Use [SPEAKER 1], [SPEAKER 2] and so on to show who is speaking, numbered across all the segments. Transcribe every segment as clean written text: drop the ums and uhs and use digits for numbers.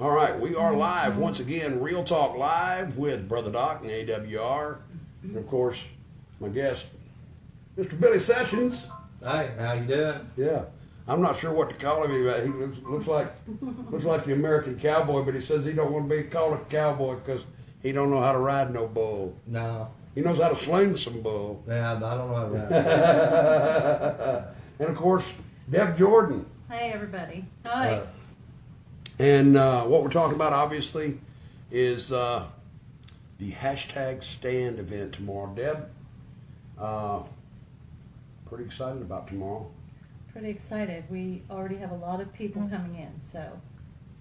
[SPEAKER 1] All right, we are live once again, Real Talk Live with Brother Doc and AWR. And of course, my guest, Mr. Billy Sessions.
[SPEAKER 2] Hey, how you doing?
[SPEAKER 1] Yeah, I'm not sure what to call him. He looks like the American cowboy, but he says he don't want to be called a cowboy because he don't know how to ride no bull.
[SPEAKER 2] No.
[SPEAKER 1] He knows how to sling some bull.
[SPEAKER 2] Yeah, but I don't know how to ride.
[SPEAKER 1] And of course, Deb Jordan.
[SPEAKER 3] Hey, everybody. Hi.
[SPEAKER 1] And what we're talking about, obviously, is the hashtag stand event tomorrow. Deb, pretty excited about tomorrow.
[SPEAKER 3] Pretty excited. We already have a lot of people coming in. So,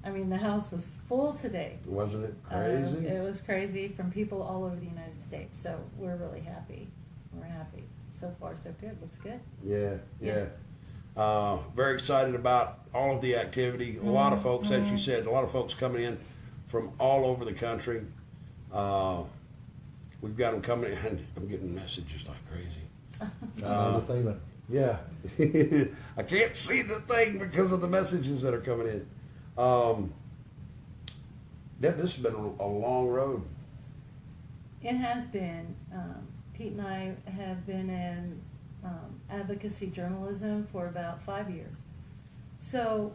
[SPEAKER 3] I mean, the house was full today.
[SPEAKER 1] Wasn't it crazy?
[SPEAKER 3] It was crazy from people all over the United States. So we're really happy. We're happy. So far, so good. Looks good.
[SPEAKER 1] Yeah. Very excited about all of the activity. A lot of folks, as you said, a lot of folks coming in from all over the country. We've got them coming in. I'm getting messages like crazy.
[SPEAKER 2] I know the feeling.
[SPEAKER 1] Yeah. I can't see the thing because of the messages that are coming in. Deb, this has been a long road.
[SPEAKER 3] It has been. Pete and I have been in advocacy journalism for about 5 years. So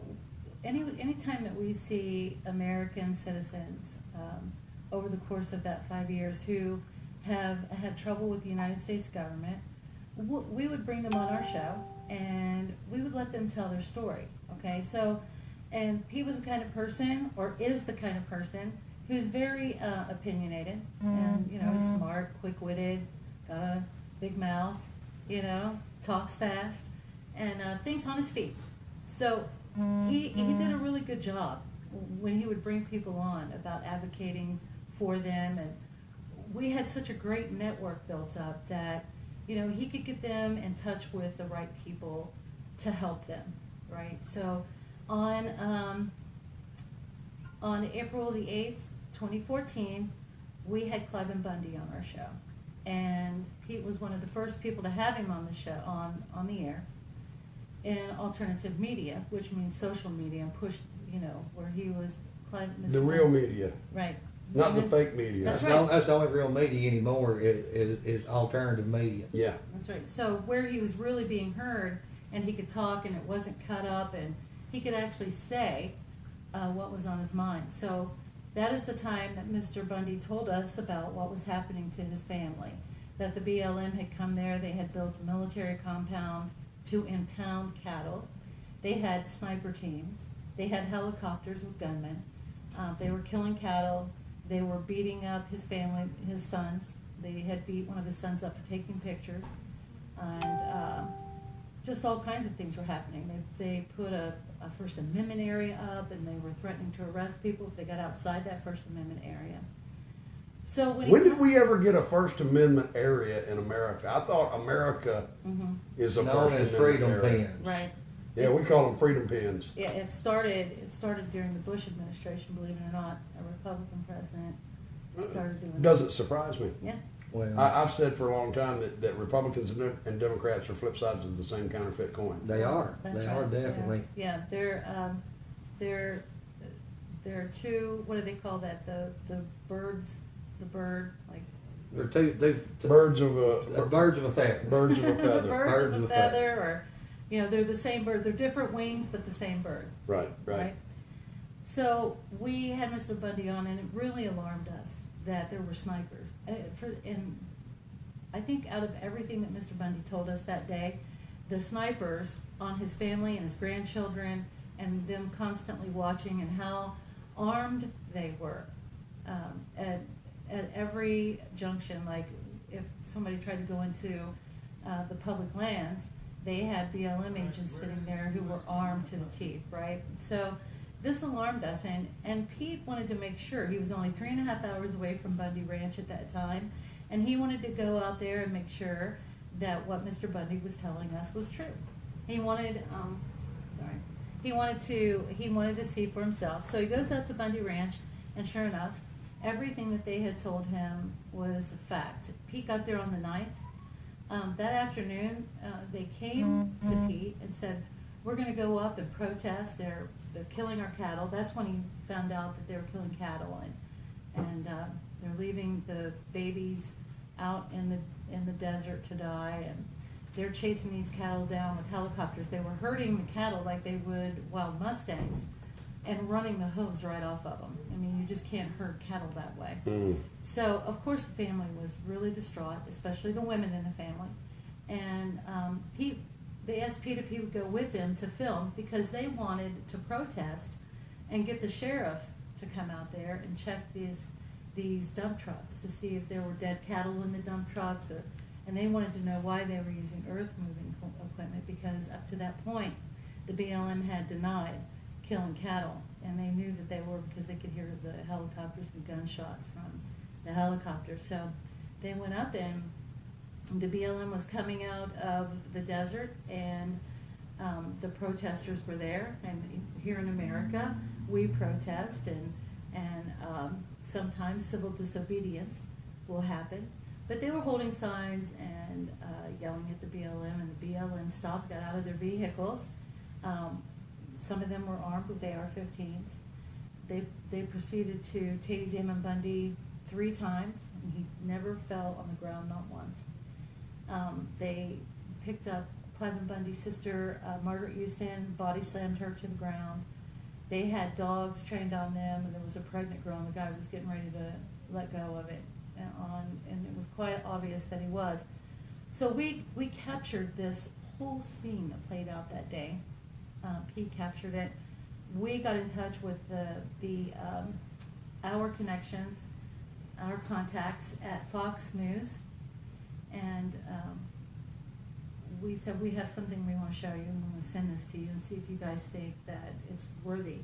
[SPEAKER 3] anytime that we see American citizens over the course of that 5 years who have had trouble with the United States government, we would bring them on our show and we would let them tell their story. Okay, so, and Pete was the kind of person, or is the kind of person, who's very opinionated and, you know, he's smart, quick-witted, got a big mouth, you know, talks fast, and thinks on his feet. So he did a really good job when he would bring people on about advocating for them, and we had such a great network built up that, you know, he could get them in touch with the right people to help them, right? So on April the 8th, 2014, we had Cliven Bundy on our show. And Pete was one of the first people to have him on the show, on the air, in alternative media, which means social media, and push, you know, where he was
[SPEAKER 1] The real media.
[SPEAKER 3] Right.
[SPEAKER 1] Not the fake media.
[SPEAKER 3] That's right.
[SPEAKER 2] That's the only real media anymore is alternative media.
[SPEAKER 1] Yeah.
[SPEAKER 3] That's right. So where he was really being heard, and he could talk, and it wasn't cut up, and he could actually say what was on his mind. So that is the time that Mr. Bundy told us about what was happening to his family, that the BLM had come there, they had built a military compound to impound cattle, they had sniper teams, they had helicopters with gunmen, they were killing cattle, they were beating up his family, his sons, they had beat one of his sons up for taking pictures, and just all kinds of things were happening. They put a First Amendment area up, and they were threatening to arrest people if they got outside that First Amendment area. So when
[SPEAKER 1] did we ever get a First Amendment area in America? I thought America is a
[SPEAKER 2] known
[SPEAKER 1] First
[SPEAKER 2] as
[SPEAKER 1] Amendment
[SPEAKER 2] freedom
[SPEAKER 1] area.
[SPEAKER 2] pens.
[SPEAKER 3] Right.
[SPEAKER 1] Yeah, we call them freedom pens.
[SPEAKER 3] Yeah, it started during the Bush administration, believe it or not. A Republican president started doing
[SPEAKER 1] Does it surprise me?
[SPEAKER 3] Yeah.
[SPEAKER 2] Well,
[SPEAKER 1] I've said for a long time that Republicans and Democrats are flip sides of the same counterfeit coin.
[SPEAKER 2] they are.
[SPEAKER 3] That's
[SPEAKER 2] They
[SPEAKER 3] right.
[SPEAKER 2] are definitely.
[SPEAKER 3] Yeah, they're two. What do they call that? The birds. The bird, like
[SPEAKER 2] They're two
[SPEAKER 1] Birds of a
[SPEAKER 2] birds of a feather.
[SPEAKER 1] birds of a feather.
[SPEAKER 3] birds of a feather, or you know, they're the same bird. They're different wings, but the same bird.
[SPEAKER 1] Right.
[SPEAKER 3] So we had Mr. Bundy on, and it really alarmed us that there were snipers. And I think out of everything that Mr. Bundy told us that day, the snipers on his family and his grandchildren, and them constantly watching, and how armed they were at every junction. Like if somebody tried to go into the public lands, they had BLM agents sitting there who were armed to the teeth, right? So this alarmed us, and Pete wanted to make sure. He was only 3.5 hours away from Bundy Ranch at that time, and he wanted to go out there and make sure that what Mr. Bundy was telling us was true. He wanted, he wanted to see for himself. So he goes out to Bundy Ranch, and sure enough, everything that they had told him was fact. Pete got there on the 9th. That afternoon, they came to Pete and said, "We're going to go up and protest. They're they're killing our cattle. That's when he found out that they were killing cattle, and they're leaving the babies out in the desert to die, and they're chasing these cattle down with helicopters. They were herding the cattle like they would wild mustangs, and running the hooves right off of them. I mean, you just can't herd cattle that way. So, of course, the family was really distraught, especially the women in the family. And they asked Pete if he would go with them to film because they wanted to protest and get the sheriff to come out there and check these dump trucks to see if there were dead cattle in the dump trucks. And they wanted to know why they were using earth-moving equipment, because up to that point, the BLM had denied killing cattle, and they knew that they were because they could hear the helicopters and gunshots from the helicopters. So they went up, and the BLM was coming out of the desert, and the protesters were there. And here in America, we protest, and sometimes civil disobedience will happen. But they were holding signs and yelling at the BLM, and the BLM stopped, got out of their vehicles. Some of them were armed with AR-15s. They proceeded to tase Ammon Bundy 3 times, and he never fell on the ground, not once. They picked up Cliven Bundy's sister, Margaret Houston, body slammed her to the ground. They had dogs trained on them, and there was a pregnant girl, and the guy was getting ready to let go of it, and it was quite obvious that he was. So we captured this whole scene that played out that day. Pete captured it. We got in touch with our connections, our contacts at Fox News, and we said, we have something we want to show you, and we want to send this to you and see if you guys think that it's worthy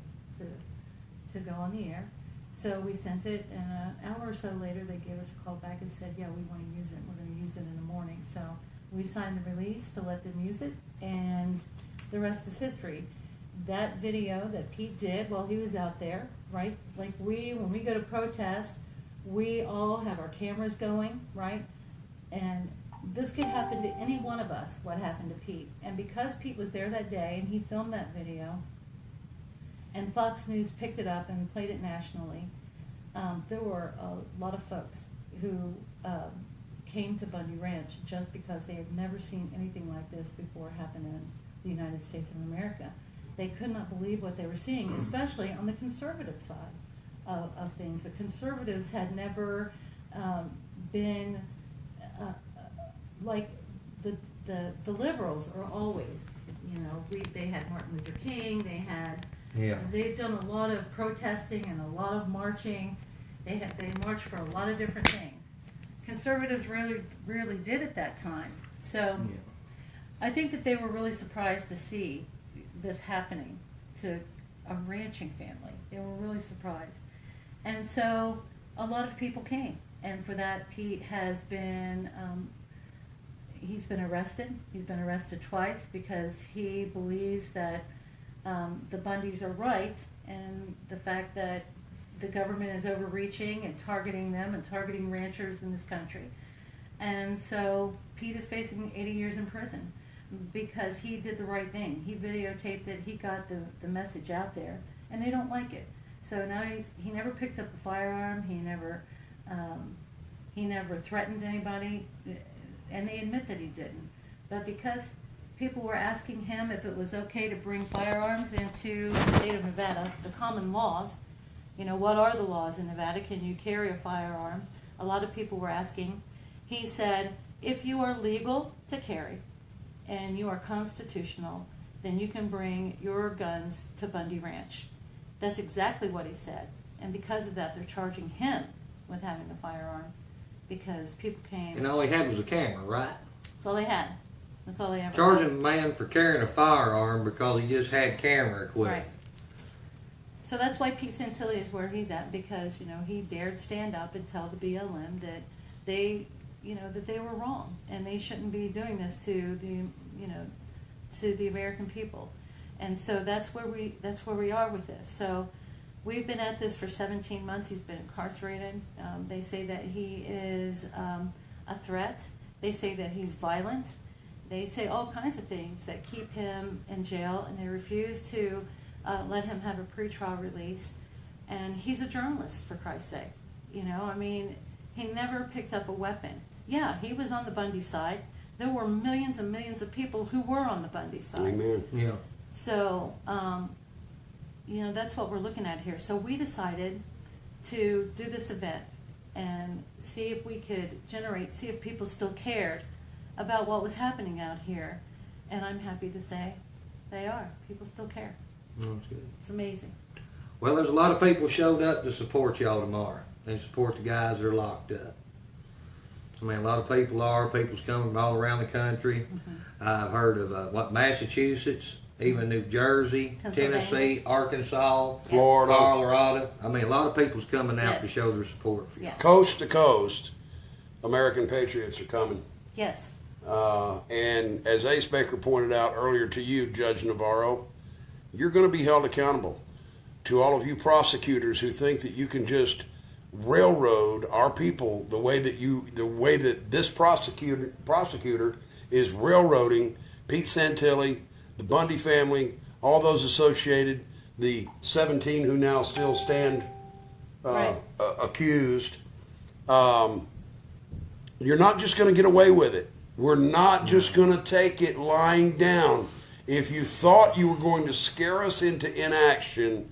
[SPEAKER 3] to go on the air. So we sent it, and an hour or so later they gave us a call back and said, yeah, we want to use it. We're going to use it in the morning. So we signed the release to let them use it, and the rest is history. That video that Pete did while he was out there, right? Like when we go to protest, we all have our cameras going, right? And this could happen to any one of us, what happened to Pete. And because Pete was there that day and he filmed that video, and Fox News picked it up and played it nationally, there were a lot of folks who came to Bundy Ranch just because they had never seen anything like this before happen in the United States of America. They could not believe what they were seeing, especially on the conservative side of things. The conservatives had never been like the liberals are always, they had Martin Luther King, they've done a lot of protesting and a lot of marching. They marched for a lot of different things. Conservatives really did at that time. So I think that they were really surprised to see this happening to a ranching family. They were really surprised. And so a lot of people came. And for that, Pete has been, he's been arrested. He's been arrested twice because he believes that the Bundys are right, and the fact that the government is overreaching and targeting them and targeting ranchers in this country. And so Pete is facing 80 years in prison because he did the right thing. He videotaped it, he got the message out there, and they don't like it. So now he never picked up a firearm, he never threatened anybody, and they admit that he didn't. But because people were asking him if it was okay to bring firearms into the state of Nevada, the common laws, what are the laws in Nevada? Can you carry a firearm? A lot of people were asking. He said, if you are legal to carry and you are constitutional, then you can bring your guns to Bundy Ranch. That's exactly what he said. And because of that, they're charging him with having a firearm because people came.
[SPEAKER 2] And all he had was a camera, right?
[SPEAKER 3] That's all they had. That's all they ever
[SPEAKER 2] Charging
[SPEAKER 3] had.
[SPEAKER 2] a man for carrying a firearm because he just had camera equipment.
[SPEAKER 3] Right. So that's why Pete Santilli is where he's at, because he dared stand up and tell the BLM that they were wrong and they shouldn't be doing this to the American people. And so that's where we are with this. So we've been at this for 17 months. He's been incarcerated. They say that he is a threat. They say that he's violent. They say all kinds of things that keep him in jail, and they refuse to let him have a pretrial release. And he's a journalist, for Christ's sake. You know, I mean, he never picked up a weapon. Yeah, he was on the Bundy side. There were millions and millions of people who were on the Bundy side.
[SPEAKER 1] Amen.
[SPEAKER 2] Yeah.
[SPEAKER 3] So, you know, that's what we're looking at here. So we decided to do this event and see if we could see if people still cared about what was happening out here. And I'm happy to say they are. People still care.
[SPEAKER 2] That's good.
[SPEAKER 3] It's amazing.
[SPEAKER 2] Well, there's a lot of people showed up to support y'all tomorrow and support the guys that are locked up. I mean, a lot of people's coming from all around the country.
[SPEAKER 3] Mm-hmm.
[SPEAKER 2] I've heard of Massachusetts, even New Jersey,
[SPEAKER 3] Pennsylvania.
[SPEAKER 2] Tennessee, Arkansas,
[SPEAKER 1] Florida.
[SPEAKER 2] Colorado. I mean, a lot of people's coming out to
[SPEAKER 3] Yes.
[SPEAKER 2] show their support for you.
[SPEAKER 3] Yeah.
[SPEAKER 1] Coast to coast, American patriots are coming.
[SPEAKER 3] Yes.
[SPEAKER 1] And as Ace Baker pointed out earlier to you, Judge Navarro, you're going to be held accountable. To all of you prosecutors who think that you can just railroad our people the way that this prosecutor is railroading Pete Santilli, the Bundy family, all those associated, the 17 who now still stand
[SPEAKER 3] Right.
[SPEAKER 1] accused. You're not just going to get away with it. We're not just going to take it lying down. If you thought you were going to scare us into inaction,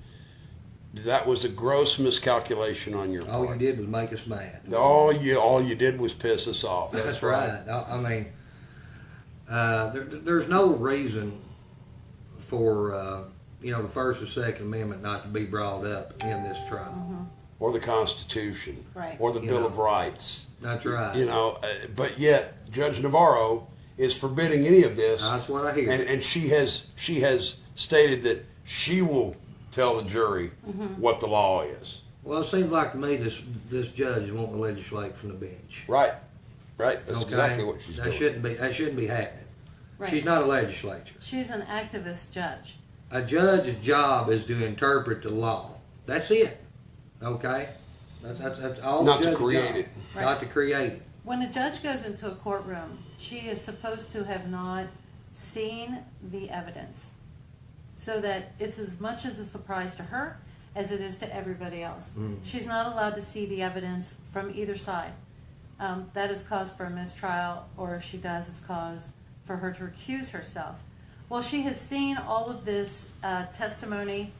[SPEAKER 1] that was a gross miscalculation on your part.
[SPEAKER 2] All you did was make us mad.
[SPEAKER 1] All you did was piss us off.
[SPEAKER 2] That's right. I mean, there's no reason for the First and Second Amendment not to be brought up in this trial.
[SPEAKER 3] Mm-hmm.
[SPEAKER 1] Or the Constitution.
[SPEAKER 3] Right.
[SPEAKER 1] Or the
[SPEAKER 2] You
[SPEAKER 1] Bill
[SPEAKER 2] know.
[SPEAKER 1] of Rights.
[SPEAKER 2] That's right.
[SPEAKER 1] You know, but yet Judge Navarro is forbidding any of this.
[SPEAKER 2] That's what I hear.
[SPEAKER 1] And she has stated that she will tell the jury what the law is.
[SPEAKER 2] Well, it seems like to me this judge is wanting to legislate from the bench.
[SPEAKER 1] Right. That's
[SPEAKER 2] Okay?
[SPEAKER 1] exactly what she's doing.
[SPEAKER 2] That shouldn't be happening.
[SPEAKER 3] Right.
[SPEAKER 2] She's not a legislature.
[SPEAKER 3] She's an activist judge.
[SPEAKER 2] A judge's job is to interpret the law. That's it. Okay? That's all
[SPEAKER 1] Not
[SPEAKER 2] the
[SPEAKER 1] to
[SPEAKER 2] judge's
[SPEAKER 1] create
[SPEAKER 2] job.
[SPEAKER 1] it.
[SPEAKER 3] Right.
[SPEAKER 2] Not to create it.
[SPEAKER 3] When a judge goes into a courtroom, she is supposed to have not seen the evidence, so that it's as much as a surprise to her as it is to everybody else. She's not allowed to see the evidence from either side. That is cause for a mistrial, or if she does, it's cause for her to recuse herself. Well, she has seen all of this testimony,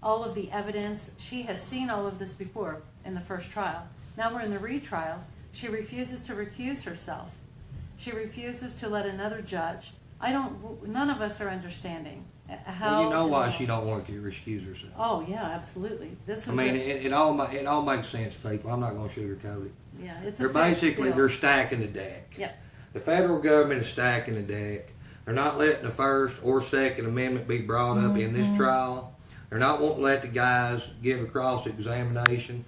[SPEAKER 3] all of the evidence. She has seen all of this before in the first trial. Now we're in the retrial. She refuses to recuse herself. She refuses to let another judge. None of us are understanding how.
[SPEAKER 2] Well, you know why she don't want to recuse herself.
[SPEAKER 3] Oh yeah, absolutely. This is.
[SPEAKER 2] I mean, it all makes sense, people. I'm not going to sugarcoat it.
[SPEAKER 3] Yeah, it's.
[SPEAKER 2] They're
[SPEAKER 3] a fair
[SPEAKER 2] basically
[SPEAKER 3] skill.
[SPEAKER 2] stacking the deck.
[SPEAKER 3] Yeah.
[SPEAKER 2] The federal government is stacking the deck. They're not letting the First or Second Amendment be brought up in this trial. They're not wanting to let the guys give a cross-examination.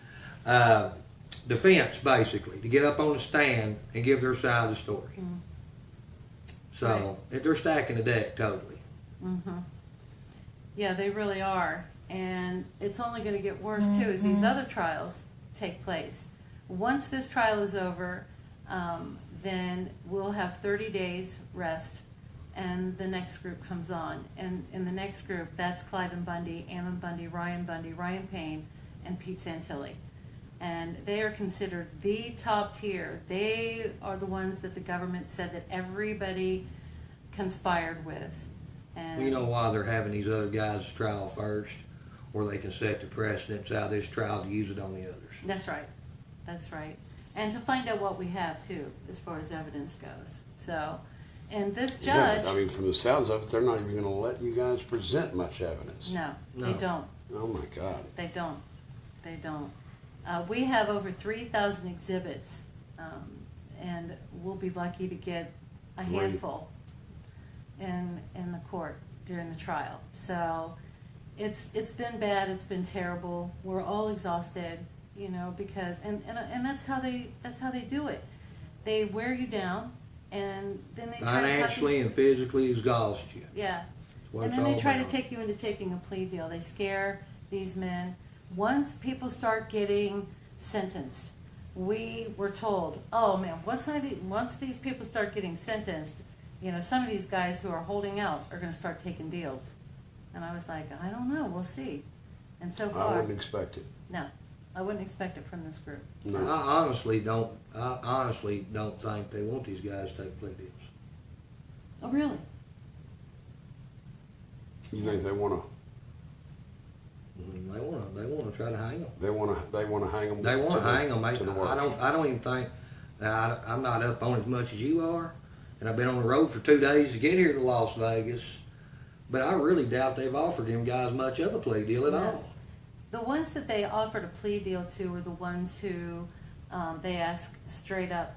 [SPEAKER 2] Defense, basically, to get up on the stand and give their side of the story. So they're stacking the deck totally.
[SPEAKER 3] Yeah, they really are. And it's only going to get worse, too, as these other trials take place. Once this trial is over, then we'll have 30 days rest, and the next group comes on. And in the next group, that's Cliven Bundy, Ammon Bundy, Ryan Payne, and Pete Santilli. And they are considered the top tier. They are the ones that the government said that everybody conspired with. And
[SPEAKER 2] Well, you know why they're having these other guys trial first, or they can set the precedence out of this trial to use it on the others.
[SPEAKER 3] That's right. That's right. And to find out what we have, too, as far as evidence goes. So, and this judge...
[SPEAKER 1] Yeah, I mean, from the sounds of it, they're not even going to let you guys present much evidence.
[SPEAKER 3] No,
[SPEAKER 2] No.
[SPEAKER 3] they don't.
[SPEAKER 1] Oh, my God.
[SPEAKER 3] They don't. They don't. We have over 3,000 exhibits, and we'll be lucky to get a
[SPEAKER 1] Great.
[SPEAKER 3] handful in the court during the trial. So it's been bad. It's been terrible. We're all exhausted, because and that's how they do it. They wear you down, and then they try to
[SPEAKER 2] Financially and physically exhaust you.
[SPEAKER 3] yeah.
[SPEAKER 2] What
[SPEAKER 3] And
[SPEAKER 2] it's
[SPEAKER 3] then they
[SPEAKER 2] all
[SPEAKER 3] try to
[SPEAKER 2] about.
[SPEAKER 3] take you into taking a plea deal. They scare these men. Once people start getting sentenced, we were told, oh man, once these people start getting sentenced, some of these guys who are holding out are going to start taking deals. And I was like, I don't know, we'll see. And so
[SPEAKER 1] I
[SPEAKER 3] far,
[SPEAKER 1] wouldn't expect it.
[SPEAKER 3] no, I wouldn't expect it from this group.
[SPEAKER 1] No.
[SPEAKER 2] I honestly don't think they want these guys to take plea deals.
[SPEAKER 3] Oh, really?
[SPEAKER 1] You think they want to?
[SPEAKER 2] They want to try to hang them.
[SPEAKER 1] They want to hang them.
[SPEAKER 2] They want to hang them. I
[SPEAKER 1] to the worst.
[SPEAKER 2] don't even think. Now, I'm not up on as much as you are, and I've been on the road for 2 days to get here to Las Vegas. But I really doubt they've offered them guys much of a plea deal at all.
[SPEAKER 3] The ones that they offered a plea deal to were the ones who they asked straight up,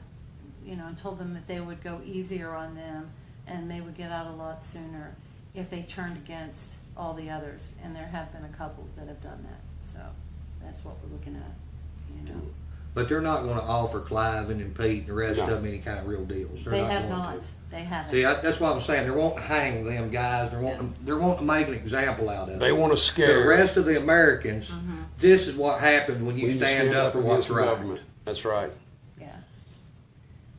[SPEAKER 3] and told them that they would go easier on them and they would get out a lot sooner if they turned against all the others. And there have been a couple that have done that. So that's what we're looking at,
[SPEAKER 2] But they're not going to offer Clive and Pete and the rest of them any kind of real deals.
[SPEAKER 3] They have not. They haven't.
[SPEAKER 2] See, that's what I'm saying. They won't hang them guys. They're wanting to make an example out of them.
[SPEAKER 1] They want to scare
[SPEAKER 2] the rest of the Americans. This is what happens when you stand up for what's right.
[SPEAKER 1] Government. That's right.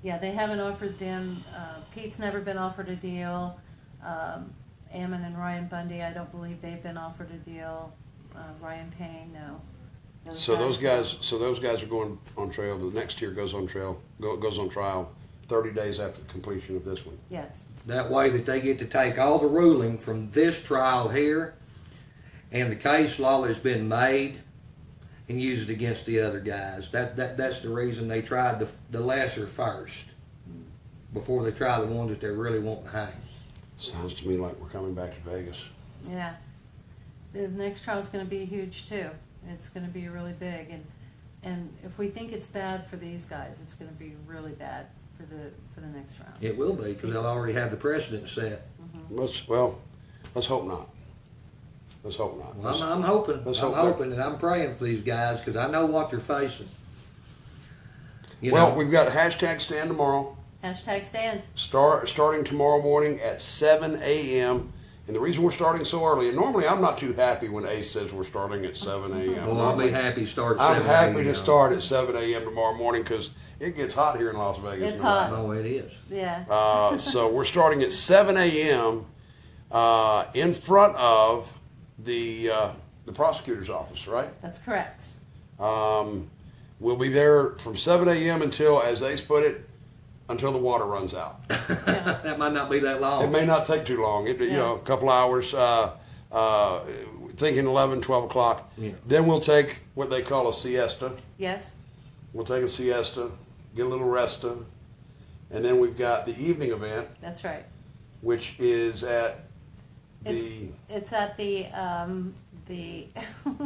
[SPEAKER 3] Yeah, they haven't offered them. Pete's never been offered a deal. Ammon and Ryan Bundy, I don't believe they've been offered a deal. Ryan Payne, no.
[SPEAKER 1] So those guys are going on trail. The next tier goes on trial 30 days after the completion of this one.
[SPEAKER 3] Yes.
[SPEAKER 2] That way that they get to take all the ruling from this trial here and the case law that's been made and use it against the other guys. That's the reason they tried the lesser first before they try the ones that they really want to hang.
[SPEAKER 1] Sounds to me like we're coming back to Vegas.
[SPEAKER 3] Yeah. The next trial is going to be huge too. It's going to be really big, and if we think it's bad for these guys, it's going to be really bad for the next round.
[SPEAKER 2] It will be, because they'll already have the precedent set.
[SPEAKER 1] Let's hope not. Let's hope not.
[SPEAKER 2] Well, I'm hoping, and I'm praying for these guys because I know what they're facing.
[SPEAKER 1] We've got hashtag stand tomorrow.
[SPEAKER 3] Hashtag stand.
[SPEAKER 1] Starting tomorrow morning at 7 a.m. And the reason we're starting so early, and normally I'm not too happy when Ace says we're starting at 7 a.m.
[SPEAKER 2] Well, I'll be happy to start at 7
[SPEAKER 1] I'm happy to start at 7 a.m. tomorrow morning because it gets hot here in Las Vegas.
[SPEAKER 3] It's hot.
[SPEAKER 2] Oh, it is.
[SPEAKER 3] Yeah.
[SPEAKER 1] So we're starting at 7 a.m. In front of the prosecutor's office, right?
[SPEAKER 3] That's correct.
[SPEAKER 1] We'll be there from 7 a.m. until, as Ace put it, until the water runs out.
[SPEAKER 3] Yeah.
[SPEAKER 2] That might not be that long.
[SPEAKER 1] It may not take too long. A couple hours. Thinking 11, 12 o'clock.
[SPEAKER 2] Yeah.
[SPEAKER 1] Then we'll take what they call a siesta.
[SPEAKER 3] Yes.
[SPEAKER 1] We'll take a siesta, get a little resta, and then we've got the evening event.
[SPEAKER 3] That's right.
[SPEAKER 1] Which is at
[SPEAKER 3] It's at the oh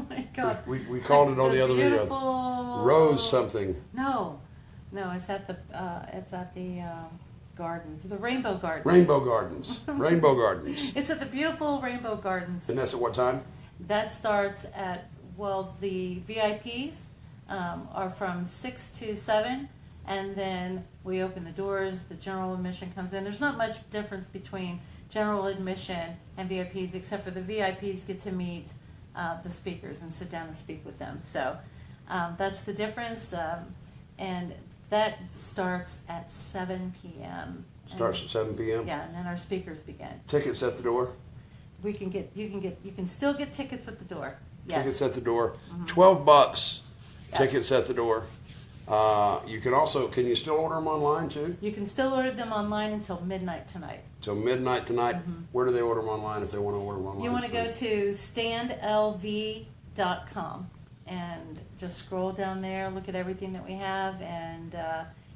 [SPEAKER 3] my God.
[SPEAKER 1] We called it on the other video. Rose something.
[SPEAKER 3] No, it's at the gardens, the Rainbow Gardens.
[SPEAKER 1] Rainbow Gardens. Rainbow Gardens.
[SPEAKER 3] It's at the beautiful Rainbow Gardens.
[SPEAKER 1] And that's at what time?
[SPEAKER 3] That starts at, the VIPs are from 6 to 7, and then we open the doors, the general admission comes in. There's not much difference between general admission and VIPs, except for the VIPs get to meet the speakers and sit down and speak with them. So that's the difference, and that starts at 7 p.m.
[SPEAKER 1] Starts at 7 p.m.
[SPEAKER 3] Yeah, and then our speakers begin.
[SPEAKER 1] Tickets at the door.
[SPEAKER 3] You can still get tickets at the door. Yes.
[SPEAKER 1] Tickets at the door. $12. Yes. Tickets at the door. You can also, can you still order them online too?
[SPEAKER 3] You can still order them online until midnight tonight.
[SPEAKER 1] Till midnight tonight. Where do they order them online if they want to order them online?
[SPEAKER 3] You want to go to standlv.com and just scroll down there, look at everything that we have, and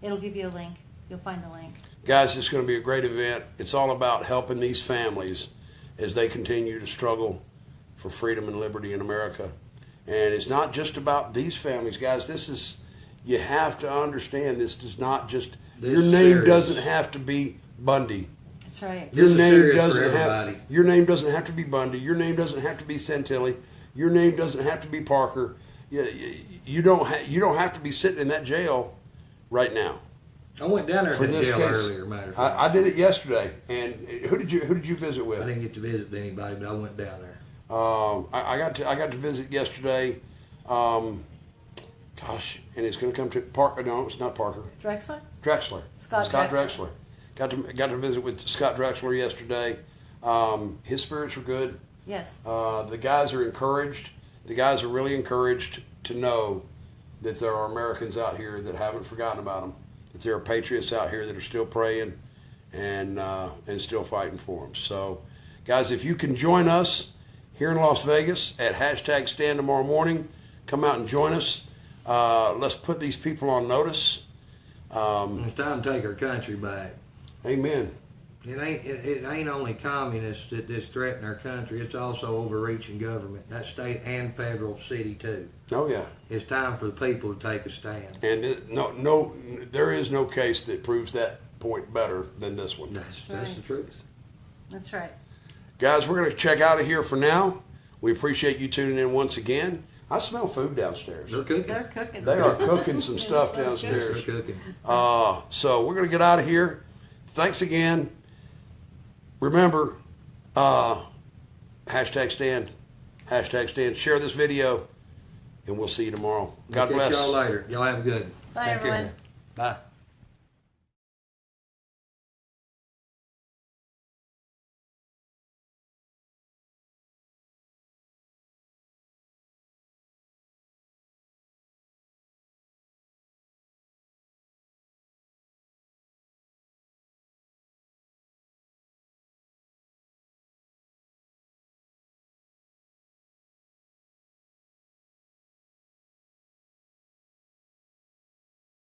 [SPEAKER 3] it'll give you a link. You'll find the link.
[SPEAKER 1] Guys, it's going to be a great event. It's all about helping these families as they continue to struggle for freedom and liberty in America. And it's not just about these families, guys. You have to understand, this does not just, your name doesn't have to be Bundy.
[SPEAKER 3] That's right.
[SPEAKER 1] Your name doesn't have to be Bundy. Your name doesn't have to be Santilli. Your name doesn't have to be Parker. You don't have to be sitting in that jail right now.
[SPEAKER 2] I went down there to the jail earlier, matter of fact.
[SPEAKER 1] I did it yesterday. And who did you visit with?
[SPEAKER 2] I didn't get to visit anybody, but I went down there.
[SPEAKER 1] I got to visit yesterday. And it's going to come to Parker. No, it's not Parker.
[SPEAKER 3] Drexler.
[SPEAKER 1] Scott Drexler. Got to visit with Scott Drexler yesterday. His spirits were good.
[SPEAKER 3] Yes.
[SPEAKER 1] The guys are encouraged. The guys are really encouraged to know that there are Americans out here that haven't forgotten about them. That there are patriots out here that are still praying and still fighting for them. So, guys, if you can join us here in Las Vegas at #Stand tomorrow morning, come out and join us. Let's put these people on notice.
[SPEAKER 2] It's time to take our country back.
[SPEAKER 1] Amen.
[SPEAKER 2] It ain't only communists that threaten our country. It's also overreaching government. That's state and federal, city too.
[SPEAKER 1] Oh yeah.
[SPEAKER 2] It's time for the people to take a stand.
[SPEAKER 1] And there is no case that proves that point better than this one.
[SPEAKER 2] That's
[SPEAKER 3] right.
[SPEAKER 2] the truth.
[SPEAKER 3] That's right.
[SPEAKER 1] Guys, we're going to check out of here for now. We appreciate you tuning in once again. I smell food downstairs.
[SPEAKER 2] They're cooking.
[SPEAKER 3] They're cooking.
[SPEAKER 1] They are cooking some stuff
[SPEAKER 2] They're
[SPEAKER 1] downstairs.
[SPEAKER 2] cooking.
[SPEAKER 1] So we're going to get out of here. Thanks again. Remember, #Stand. #Stand. Share this video, and we'll see you tomorrow. God
[SPEAKER 2] Catch
[SPEAKER 1] bless.
[SPEAKER 2] y'all later. Y'all have a good.
[SPEAKER 3] Bye,
[SPEAKER 2] Take care.
[SPEAKER 3] everyone.
[SPEAKER 2] Bye.